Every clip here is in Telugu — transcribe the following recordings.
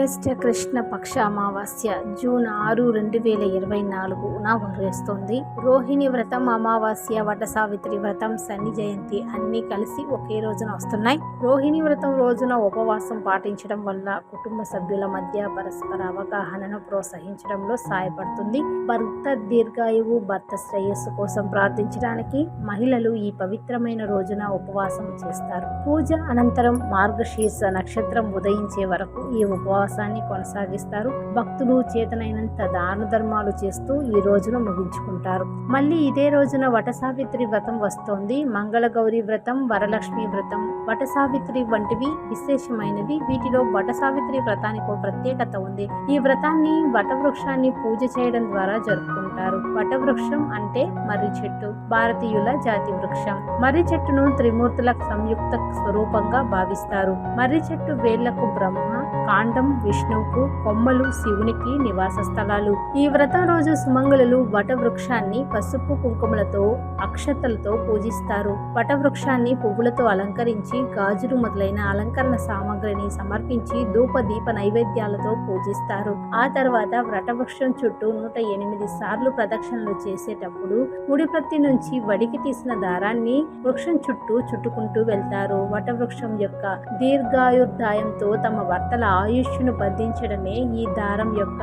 జ్యేష్ఠ కృష్ణ పక్ష అమావాస్య జూన్ 6, 2024న వస్తోంది. రోహిణి వ్రతం, అమావాస్య, వట సావిత్రి వ్రతం, శని జయంతి అన్నీ కలిసి ఒకే రోజున వస్తున్నాయి. రోహిణి వ్రతం రోజున ఉపవాసం పాటించడం వల్ల కుటుంబ సభ్యుల మధ్య పరస్పర అవగాహనను ప్రోత్సహించడంలో సహాయపడుతుంది. భర్త దీర్ఘాయువు, భర్త శ్రేయస్సు కోసం ప్రార్థించడానికి మహిళలు ఈ పవిత్రమైన రోజున ఉపవాసం చేస్తారు. పూజ అనంతరం మార్గశీర్ష నక్షత్రం ఉదయించే వరకు ఈ ఉపవాసాన్ని కొనసాగిస్తారు. భక్తులు చేతనైనంత దాన ధర్మాలు చేస్తూ ఈ రోజును ముగించుకుంటారు. మళ్ళీ ఇదే రోజున వట సావిత్రి వ్రతం వస్తోంది. మంగళ గౌరి వ్రతం, వరలక్ష్మి వ్రతం, వట సావిత్రి వంటివి విశేషమైనవి. వీటిలో వట సావిత్రి వ్రతానికి ఒక ప్రత్యేకత ఉంది. ఈ వ్రతాన్ని వటవృక్షాన్ని పూజ చేయడం ద్వారా జరుపుకుంటారు. వటవృక్షం అంటే మర్రి చెట్టు, భారతీయుల జాతి వృక్షం. మర్రి చెట్టును త్రిమూర్తుల సంయుక్త స్వరూపంగా భావిస్తారు. మర్రి చెట్టు వేళ్లకు బ్రహ్మ, కాండం విష్ణువుకు, కొమ్మలు శివునికి నివాస స్థలాలు. ఈ వ్రతం రోజు సుమంగళులు వటవృక్షాన్ని పసుపు కుంకుమలతో, అక్షతలతో పూజిస్తారు. వటవృక్షాన్ని పువ్వులతో అలంకరించి గాజులు మొదలైన అలంకరణ సామాగ్రిని సమర్పించి ధూప దీప నైవేద్యాలతో పూజిస్తారు. ఆ తర్వాత వటవృక్షం చుట్టూ 108 సార్లు ప్రదక్షిణలు చేసేటప్పుడు ముడిప్రత్తి నుంచి వడికి తీసిన దారాన్ని వృక్షం చుట్టూ చుట్టుకుంటూ వెళ్తారు. వటవృక్షం యొక్క దీర్ఘాయుర్దాయంతో తమ భర్తల ఆయుష్ను బంధించడమే ఈ దారం యొక్క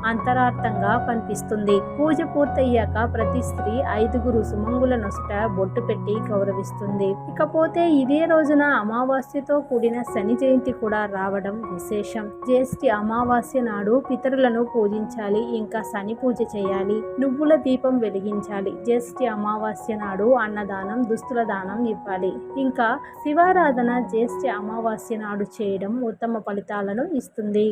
అంతరార్థంగా కనిపిస్తుంది. పూజ పూర్తయ్యాక ప్రతి స్త్రీ 5 సుమంగుల నొసట బొట్టు పెట్టి గౌరవిస్తుంది. ఇకపోతే ఇదే రోజున అమావాస్యతో కూడిన శని జయంతి కూడా రావడం విశేషం. జ్యేష్ఠి అమావాస్య నాడు పితరులను పూజించాలి. ఇంకా శని పూజ చేయాలి. నువ్వుల దీపం వెలిగించాలి. జ్యేష్ఠి అమావాస్య నాడు అన్నదానం, దుస్తుల దానం ఇవ్వాలి. ఇంకా శివారాధన జ్యేష్ఠి అమావాస్య నాడు చేయడం ఉత్తమ ఫలితాలను ఇస్తుంది.